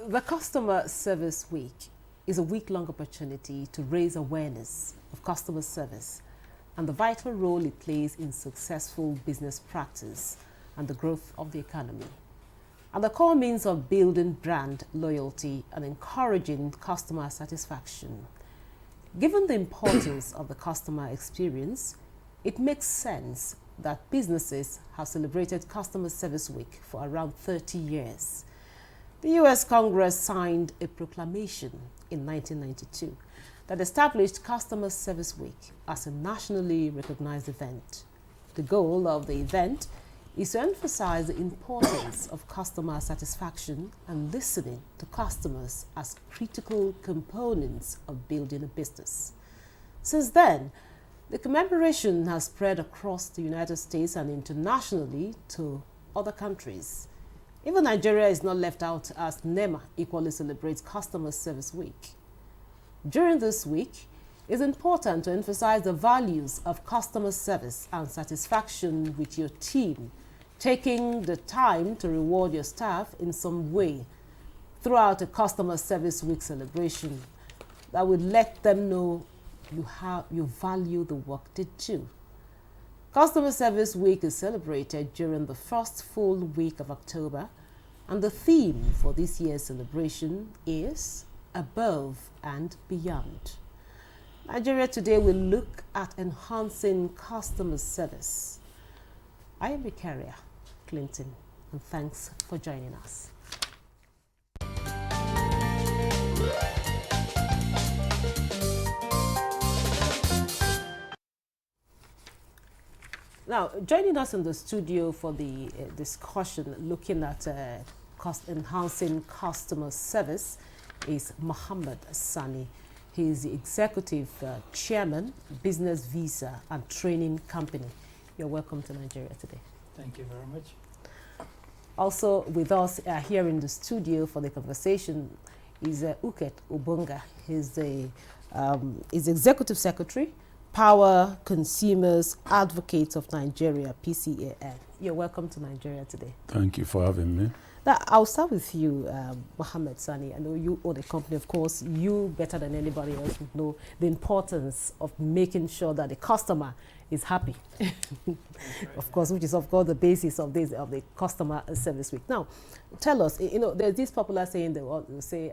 The Customer Service Week is a week-long opportunity to raise awareness of customer service and the vital role it plays in successful business practice and the growth of the economy, and the core means of building brand loyalty and encouraging customer satisfaction. Given the importance of the customer experience, it makes sense that businesses have celebrated Customer Service Week for around 30 years. The U.S. Congress signed a proclamation in 1992 that established Customer Service Week as a nationally recognized event. The goal of the event is to emphasize the importance of customer satisfaction and listening to customers as critical components of building a business. Since then, the commemoration has spread across the United States and internationally to other countries. Even Nigeria is not left out, as NEMA equally celebrates Customer Service Week. During this week, it's important to emphasize the values of customer service and satisfaction with your team, taking the time to reward your staff in some way throughout a Customer Service Week celebration that would let them know you value the work they do. Customer Service Week is celebrated during the first full week of October, and the theme for this year's celebration is Above and Beyond. Nigeria Today will look at enhancing customer service. I am Victoria Clinton, and thanks for joining us. Now, joining us in the studio for the discussion looking at enhancing customer service is Mohammed Sani. He is the Executive Chairman, Business Visa and Training Company. You're welcome to Nigeria Today. Thank you very much. Also with us here in the studio for the conversation is Uket Obunga. He's the Executive Secretary, Power Consumers Advocates of Nigeria, PCAN. You're welcome to Nigeria Today. Thank you for having me. Now, I'll start with you, Mohammed Sani. I know you own a company, of course. You, better than anybody else, would know the importance of making sure that the customer is happy. Of course, which is, of course, the basis of the Customer Service Week. Now, tell us, there's this popular saying that say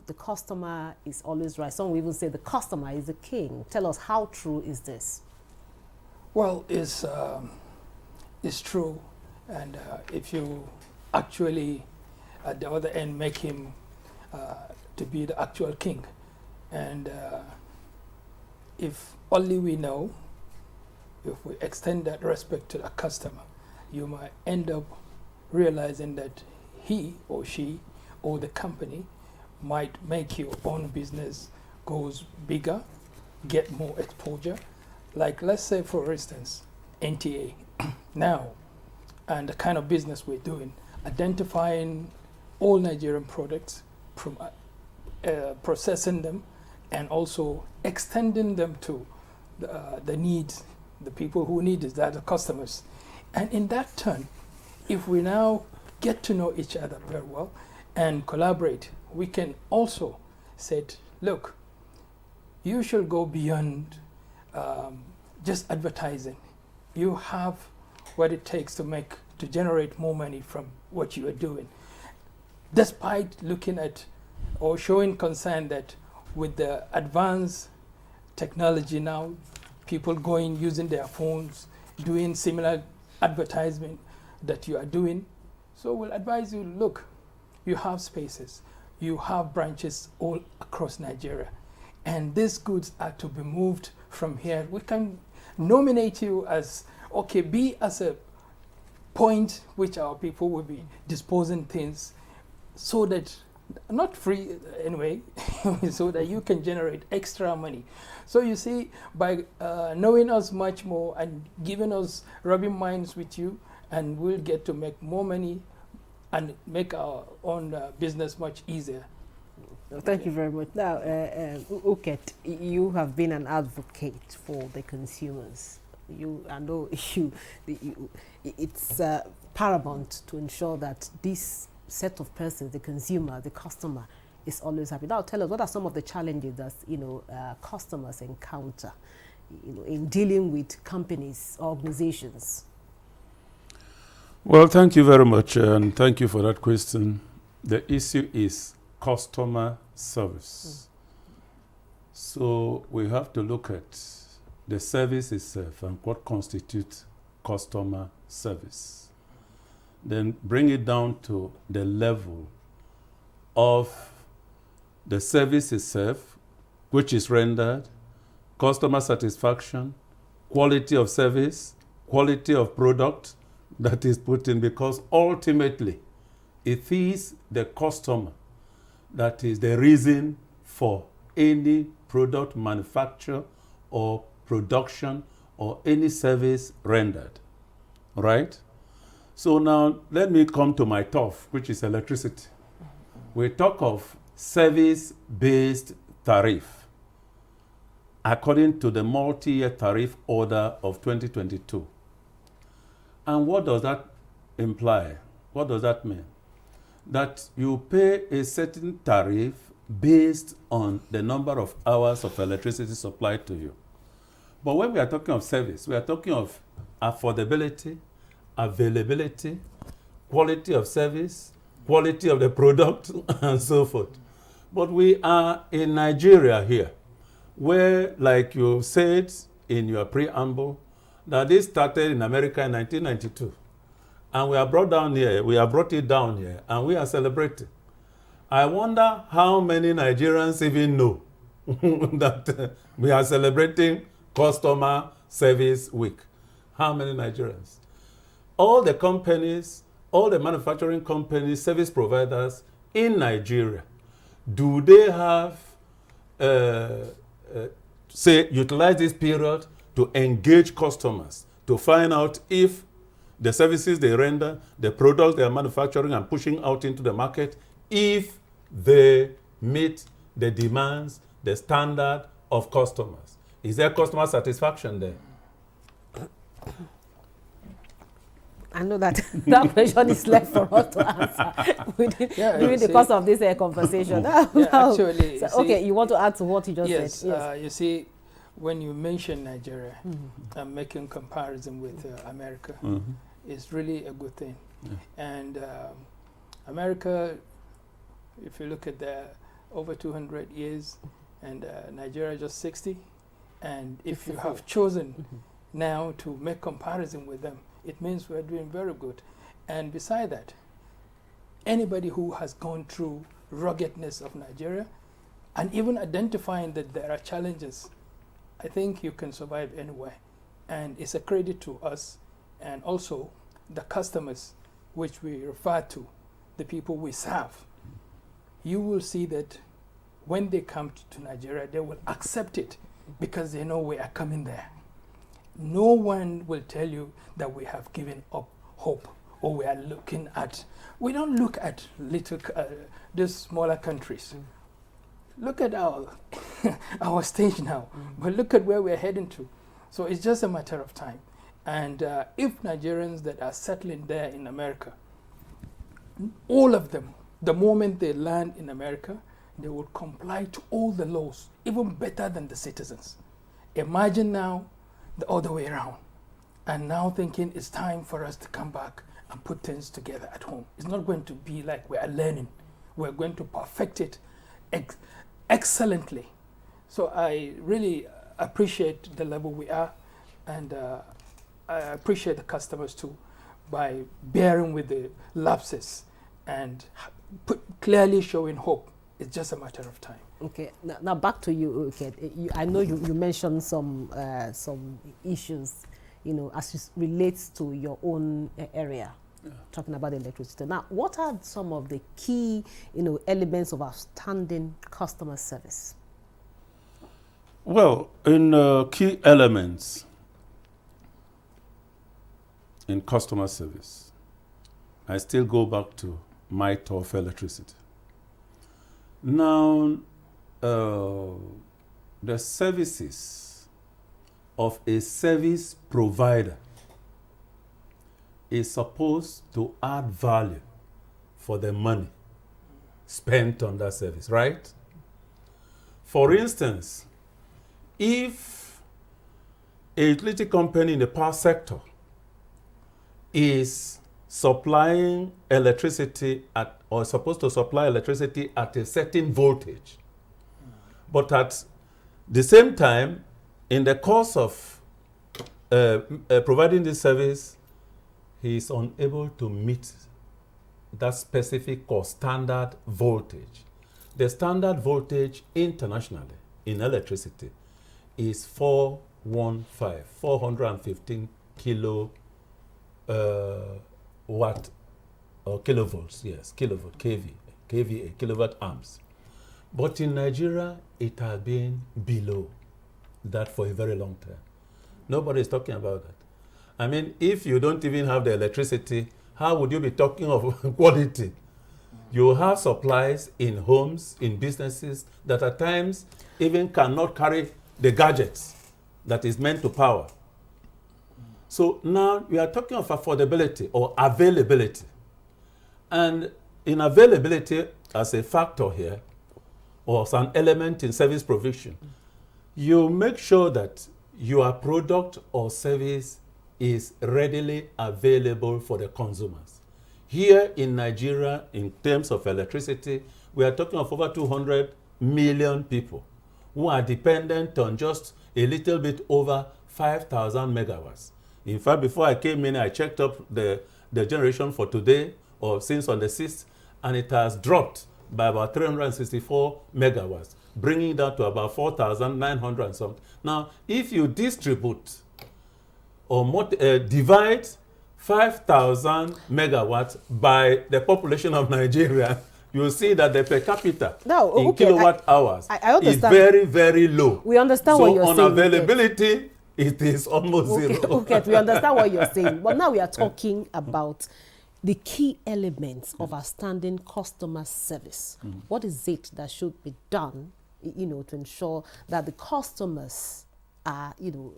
the customer is always right. Some will even say the customer is the king. Tell us, how true is this? Well, it's true. And if you actually, at the other end, make him to be the actual king. And if only we know, if we extend that respect to the customer, you might end up realizing that he or she or the company might make your own business goes bigger, get more exposure. Like, let's say, for instance, NTA now, and the kind of business we're doing, identifying all Nigerian products, processing them, and also extending them to the needs, the people who need it, that are customers. And in that turn, if we now get to know each other very well and collaborate, we can also say, look, you should go beyond just advertising. You have what it takes to generate more money from what you are doing. Despite looking at or showing concern that with the advanced technology now, people using their phones, doing similar advertisement that you are doing. So we'll advise you, look, you have spaces, you have branches all across Nigeria, and these goods are to be moved from here. We can nominate you as, okay, be as a point which our people will be disposing things so that, not free anyway, so that you can generate extra money. So you see, by knowing us much more and giving us rubbing minds with you, and we'll get to make more money and make our own business much easier. Thank you very much. Now, Uket, you have been an advocate for the consumers. I know it's paramount to ensure that this set of persons, the consumer, the customer, is always happy. Now, tell us, what are some of the challenges that customers encounter, in dealing with companies, organizations? Well, thank you very much, and thank you for that question. The issue is customer service. So we have to look at the service itself and what constitutes customer service. Then bring it down to the level of the service itself, which is rendered, customer satisfaction, quality of service, quality of product that is put in, because ultimately it is the customer that is the reason for any product manufacture or production or any service rendered, right? So now let me come to my turf, which is electricity. We talk of service-based tariff according to the multi-year tariff order of 2022. And what does that imply? What does that mean? That you pay a certain tariff based on the number of hours of electricity supplied to you. But when we are talking of service, we are talking of affordability, availability, quality of service, quality of the product, and so forth. But we are in Nigeria here, where, like you said in your preamble, that this started in America in 1992. And we are brought it down here, and we are celebrating. I wonder how many Nigerians even know that we are celebrating Customer Service Week. How many Nigerians? All the companies, all the manufacturing companies, service providers in Nigeria, do they have, utilize this period to engage customers, to find out if the services they render, the products they are manufacturing and pushing out into the market, if they meet the demands, the standard of customers? Is there customer satisfaction there? I know that that question is left for us to answer during the course of this conversation. Actually, okay, you want to add to what you just said? Yes. You see, when you mention Nigeria, making comparison with America is really a good thing. And America, if you look at the over 200 years, and Nigeria just 60, and if you have chosen now to make comparison with them, it means we're doing very good. And beside that, anybody who has gone through ruggedness of Nigeria and even identifying that there are challenges, I think you can survive anywhere. And it's a credit to us and also the customers, which we refer to, the people we serve. You will see that when they come to Nigeria, they will accept it because they know we are coming there. No one will tell you that we have given up hope or we are looking at. We don't look at these smaller countries. Look at our stage now, but look at where we're heading to. So it's just a matter of time. And if Nigerians that are settling there in America, all of them, the moment they land in America, they will comply to all the laws, even better than the citizens. Imagine now the other way around. And now thinking it's time for us to come back and put things together at home. It's not going to be like we are learning. We're going to perfect it excellently. So I really appreciate the level we are, and I appreciate the customers too by bearing with the lapses and clearly showing hope. It's just a matter of time. Okay, now back to you, okay. I know you mentioned some issues, as it relates to your own area, talking about electricity. Now, what are some of the key, elements of outstanding customer service? Well, in key elements in customer service, I still go back to my turf, electricity. Now, the services of a service provider is supposed to add value for the money spent on that service, right? For instance, if a utility company in the power sector is supplying electricity at, or supposed to supply electricity at a certain voltage, but at the same time, in the course of providing this service, he is unable to meet that specific or standard voltage. The standard voltage internationally in electricity is 415 kilo watt or kilovolts, yes, kilovolt, kVA, kilowatt amps. But in Nigeria, it has been below that for a very long time. Nobody is talking about that. I mean, if you don't even have the electricity, how would you be talking of quality? You have supplies in homes, in businesses that at times even cannot carry the gadgets that is meant to power. So now we are talking of affordability or availability. And in availability as a factor here, or as an element in service provision, you make sure that your product or service is readily available for the consumers. Here in Nigeria, in terms of electricity, we are talking of over 200 million people who are dependent on just a little bit over 5,000 megawatts. In fact, before I came in, I checked up the generation for today, or since on the 6th, and it has dropped by about 364 megawatts, bringing that to about 4,900 and something. Now, if you distribute or divide 5,000 megawatts by the population of Nigeria, you'll see that the per capita in kilowatt hours is very, very low. We understand what you're saying. So on availability, it is almost zero. Okay, we understand what you're saying. But now we are talking about the key elements of outstanding customer service. What is it that should be done, to ensure that the customers are,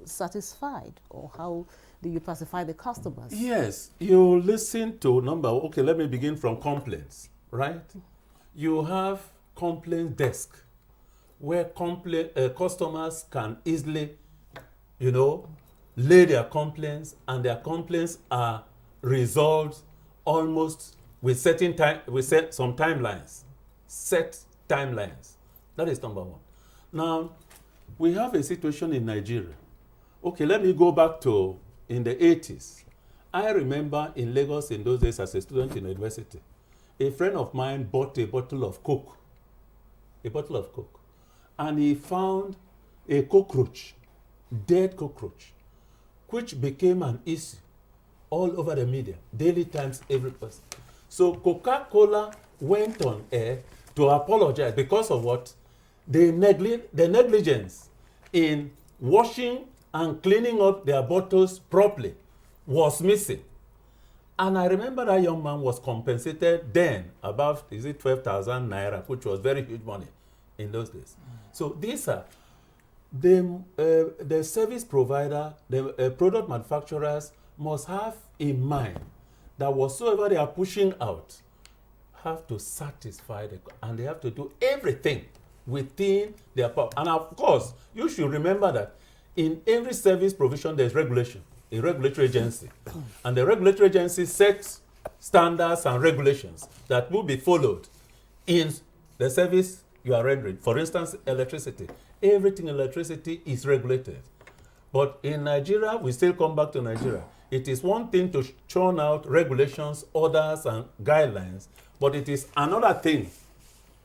satisfied? Or how do you pacify the customers? Yes, you listen to okay, let me begin from complaints, right? You have complaint desk where customers can easily, lay their complaints, and their complaints are resolved almost with some timelines, set timelines. That is number one. Now, we have a situation in Nigeria. Okay, let me go back to in the 80s. I remember in Lagos in those days as a student in university, a friend of mine bought a bottle of Coke, and he found a cockroach, dead cockroach, which became an issue all over the media, Daily Times, every person. So Coca-Cola went on air to apologize because of what? The negligence in washing and cleaning up their bottles properly was missing. And I remember that young man was compensated then about, 12,000 naira, which was very huge money in those days. So these are the service provider, the product manufacturers must have in mind that whatsoever they are pushing out have to satisfy and they have to do everything within their power. And of course, you should remember that in every service provision there's regulation, a regulatory agency. And the regulatory agency sets standards and regulations that will be followed in the service you are rendering. For instance, electricity. Everything in electricity is regulated. But in Nigeria, we still come back to Nigeria. It is one thing to churn out regulations, orders, and guidelines, but it is another thing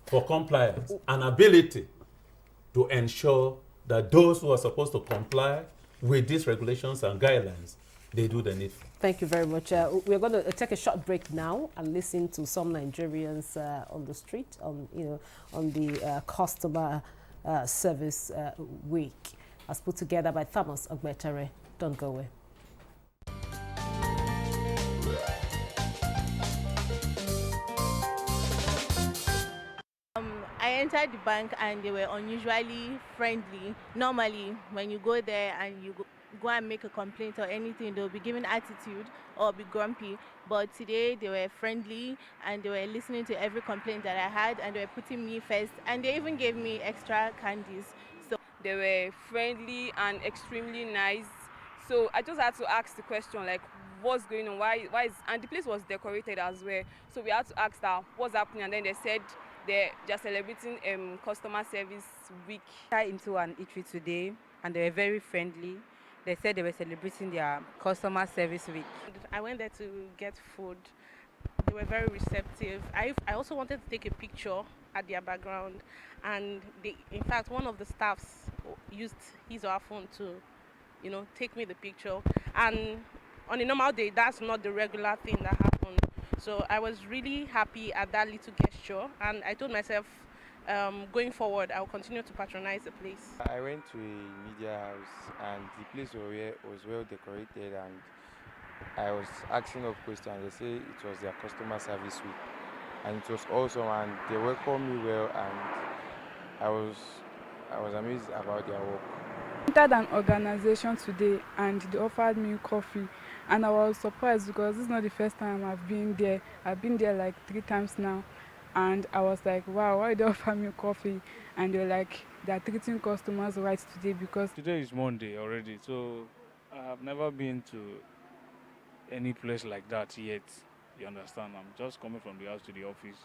for compliance and ability to ensure that those who are supposed to comply with these regulations and guidelines, they do the needful. Thank you very much. We're going to take a short break now and listen to some Nigerians on the street on the customer service week, as put together by Thomas Ogbetere. Don't go away. I entered the bank and they were unusually friendly. Normally, when you go there and go and make a complaint or anything, they'll be giving attitude or be grumpy. But today they were friendly and they were listening to every complaint that I had, and they were putting me first, and they even gave me extra candies. So they were friendly and extremely nice. So I just had to ask the question, like, what's going on, why is, and the place was decorated as well. So we had to ask her what's happening, and then they said they're celebrating customer service week. I into an eatery today, and they were very friendly. They said they were celebrating their customer service week. I went there to get food. They were very receptive. I also wanted to take a picture at their background, and in fact, one of the staffs used his or her phone to, take me the picture. And on a normal day, that's not the regular thing that happened. So I was really happy at that little gesture, and I told myself, going forward, I'll continue to patronize the place. I went to a media house, and the place was well decorated, and I was asking of questions. They say it was their customer service week, and it was awesome, and they welcomed me well, and I was amazed about their work. I entered an organization today, and they offered me coffee, and I was surprised because this is not the first time I've been there. I've been there like 3 times now, and I was like, wow, why did they offer me coffee? And they're like, they're treating customers right today because today is Monday already, so I've never been to any place like that yet. You understand? I'm just coming from the house to the office,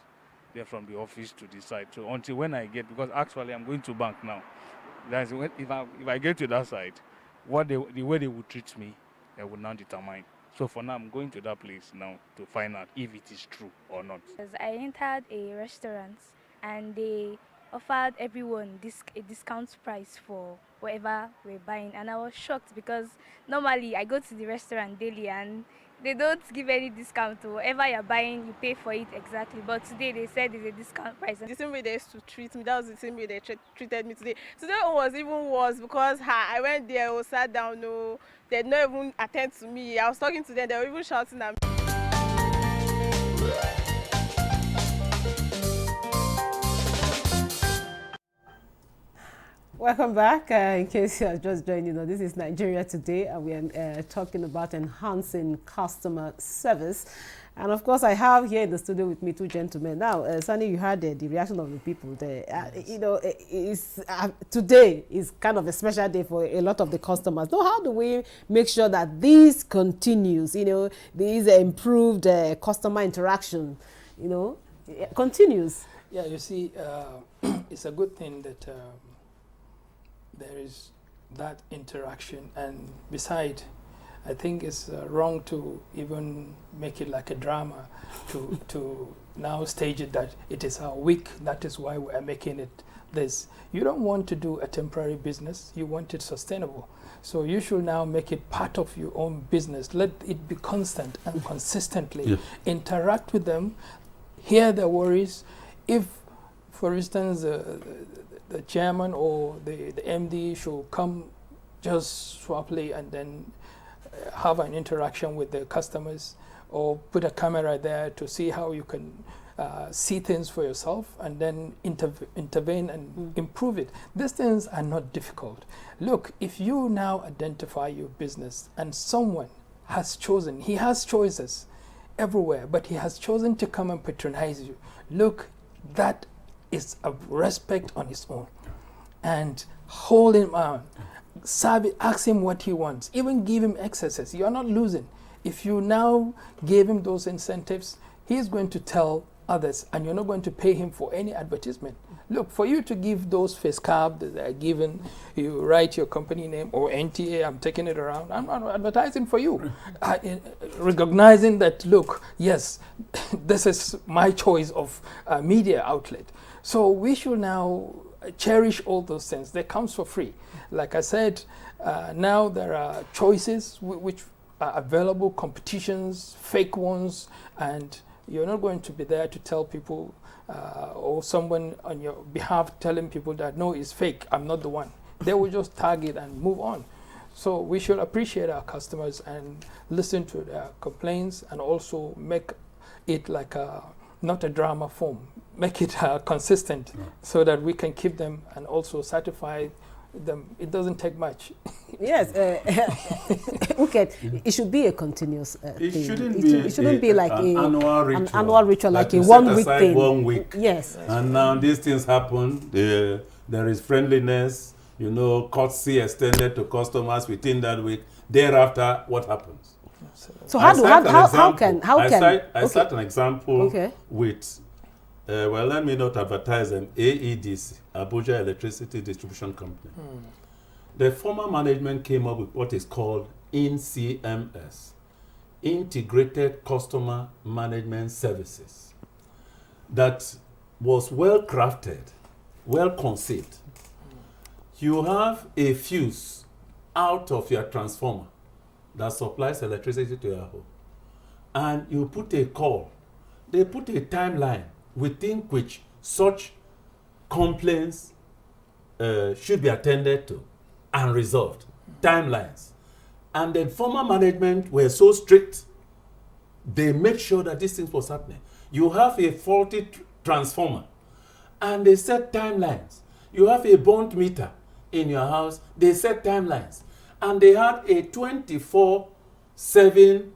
then from the office to the site. So until when I get, because actually I'm going to bank now. That's when, if I get to that side, the way they would treat me, I would now determine. So for now, I'm going to that place now to find out if it is true or not. I entered a restaurant, and they offered everyone a discount price for whatever we're buying, and I was shocked because normally I go to the restaurant daily and they don't give any discount to whatever you're buying. You pay for it exactly, but today they said there's a discount price. The same way they used to treat me, that was the same way they treated me today. Today it was even worse because I went there, sat down, they did not even attend to me. I was talking to them, they were even shouting at me. Welcome back. In case you are just joining us, this is Nigeria Today, and we are talking about enhancing customer service. And of course, I have here in the studio with me 2 gentlemen. Now, Sunny, you heard the reaction of the people there. Today is kind of a special day for a lot of the customers. So how do we make sure that this continues? This improved customer interaction, continues? Yeah, you see, it's a good thing that there is that interaction, and beside, I think it's wrong to even make it like a drama, to now stage it that it is our week, that is why we are making it this. You don't want to do a temporary business, you want it sustainable. So you should now make it part of your own business. Let it be constant and consistently. Interact with them, hear their worries. If, for instance, the chairman or the MD should come just swappily and then have an interaction with the customers, or put a camera there to see how you can see things for yourself and then intervene and improve it. These things are not difficult. Look, if you now identify your business and someone has chosen, he has choices everywhere, but he has chosen to come and patronize you. Look, that is a respect on his own, and hold him on, ask him what he wants, even give him excesses. You're not losing. If you now gave him those incentives, he's going to tell others, and you're not going to pay him for any advertisement. Look, for you to give those face card that are given, you write your company name or NTA, I'm taking it around, I'm not advertising for you. Recognizing that, look, yes, this is my choice of media outlet. So we should now cherish all those things. They come for free. Like I said, now there are choices which are available, competitions, fake ones, and you're not going to be there to tell people or someone on your behalf telling people that, no, it's fake, I'm not the one. They will just tag it and move on. So we should appreciate our customers and listen to their complaints, and also make it like not a drama form. Make it consistent, so that we can keep them and also satisfy it doesn't take much. Yes, okay. It should be a continuous It thing. shouldn't be like an annual ritual. an annual ritual, like a you 1 set week aside thing. 1 week. Yes. And now these things happen. There is friendliness, courtesy extended to customers within that week. Thereafter, what happens? So how can I start an example with, let me not advertise them, AEDC, Abuja Electricity Distribution Company. The former management came up with what is called INCMS, Integrated Customer Management Services, that was well crafted, well conceived. You have a fuse out of your transformer that supplies electricity to your home, and you put a call. They put a timeline within which such complaints should be attended to and resolved. Timelines. And the former management were so strict, they made sure that these things was happening. You have a faulty transformer, and they set timelines. You have a burnt meter in your house, they set timelines. And they had a 24/7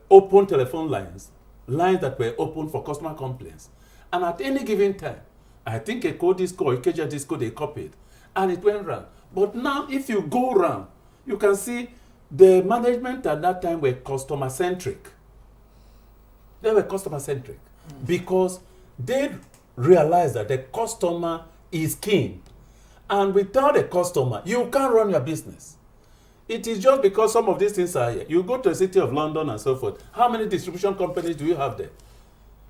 open telephone lines that were open for customer complaints. And at any given time, I think a code disco or a KJ disco, they copied, and it went round. But now, if you go round, you can see the management at that time were customer-centric. They were customer-centric because they realized that the customer is king. And without a customer, you can't run your business. It is just because some of these things are here. You go to the city of London and so forth. How many distribution companies do you have there?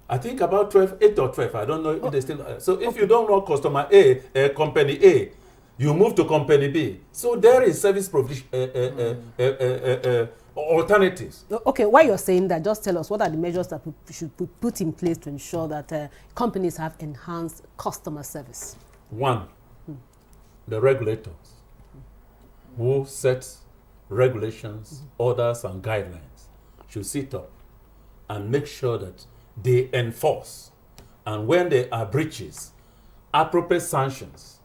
I think about 12, 8 or 12. I don't know if they still. So if you don't know customer A, company A, you move to company B. So there is service provision alternatives. Okay, while you're saying that, just tell us what are the measures that we should put in place to ensure that companies have enhanced customer service. One, the regulators who set regulations, orders, and guidelines should sit up and make sure that they enforce, and when there are breaches, appropriate sanctions.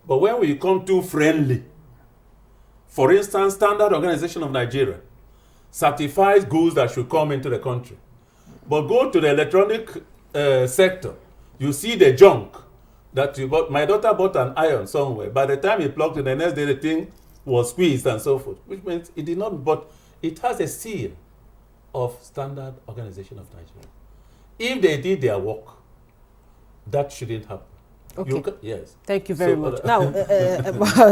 But when we come too friendly, for instance, Standard Organization of Nigeria certifies goods that should come into the country. But go to the electronic sector, you see the junk that you bought. My daughter bought an iron somewhere. By the time he plugged it, the next day the thing was squeezed and so forth, which means it did not, but it has a seal of Standard Organization of Nigeria. If they did their work, that shouldn't happen. Okay. Yes. Thank you very much. Now,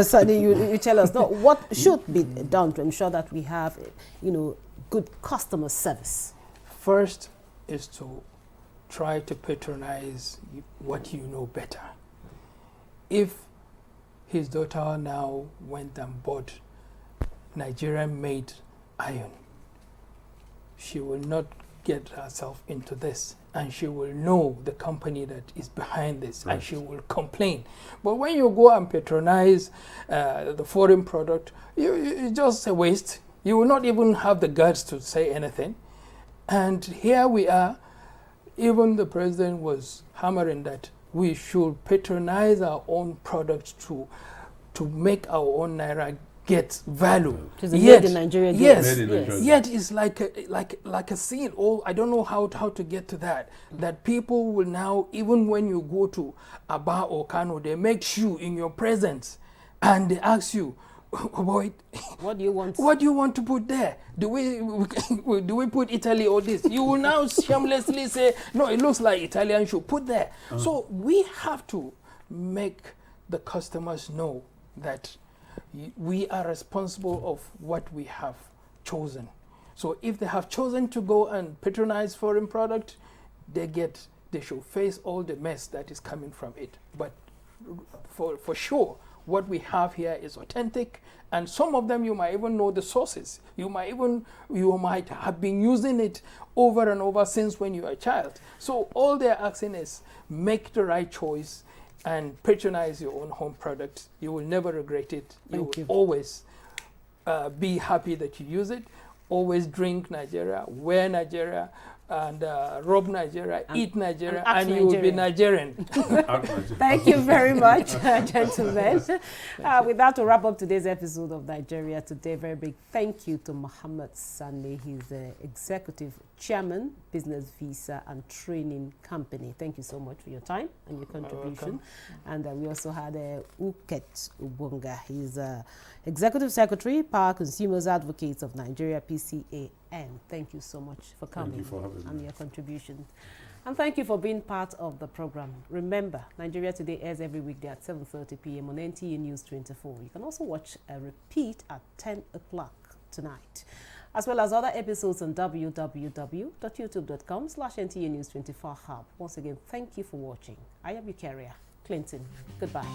Sani, you tell us now what should be done to ensure that we have, good customer service. First is to try to patronize what you know better. If his daughter now went and bought Nigerian-made iron, she will not get herself into this, and she will know the company that is behind this, right, and she will complain. But when you go and patronize the foreign product, it's just a waste. You will not even have the guts to say anything. And here we are, even the president was hammering that we should patronize our own products to make our own naira get value. Yet in Nigeria, yes, yet it's like a scene. Oh, I don't know how to get to that. That people will now, even when you go to Aba or Kano, they make shoe in your presence, and they ask you, oh boy, what do you want? What do you want to put there? Do we put Italy or this? You will now shamelessly say, no, it looks like Italian shoe. Put there. So we have to make the customers know that we are responsible of what we have chosen. So if they have chosen to go and patronize foreign product, they should face all the mess that is coming from it. But for sure, what we have here is authentic, and some of them you might even know the sources. You might have been using it over and over since when you were a child. So all they're asking is make the right choice and patronize your own home product. You will never regret it. You will always be happy that you use it. Always drink Nigeria, wear Nigeria, and rob Nigeria, And- eat Nigeria, and act and you will be Nigerian. Thank you very much, gentlemen. With that, we'll wrap up today's episode of Nigeria Today. Very big thank you to Muhammad Sani. He's the Executive Chairman, Business Visa and Training Company. Thank you so much for your time and your contribution. And we also had Uket Ubunga. He's Executive Secretary, Power Consumers Advocates of Nigeria, PCAN. Thank you so much for coming. Thank you for having and me. your contribution. And thank you for being part of the program. Remember, Nigeria Today airs every weekday at 7:30 p.m. on NTA News 24. You can also watch a repeat at 10 o'clock tonight, as well as other episodes on www.youtube.com/NTA News 24 Hub. Once again, thank you for watching. I am Eukaria Clinton. Goodbye.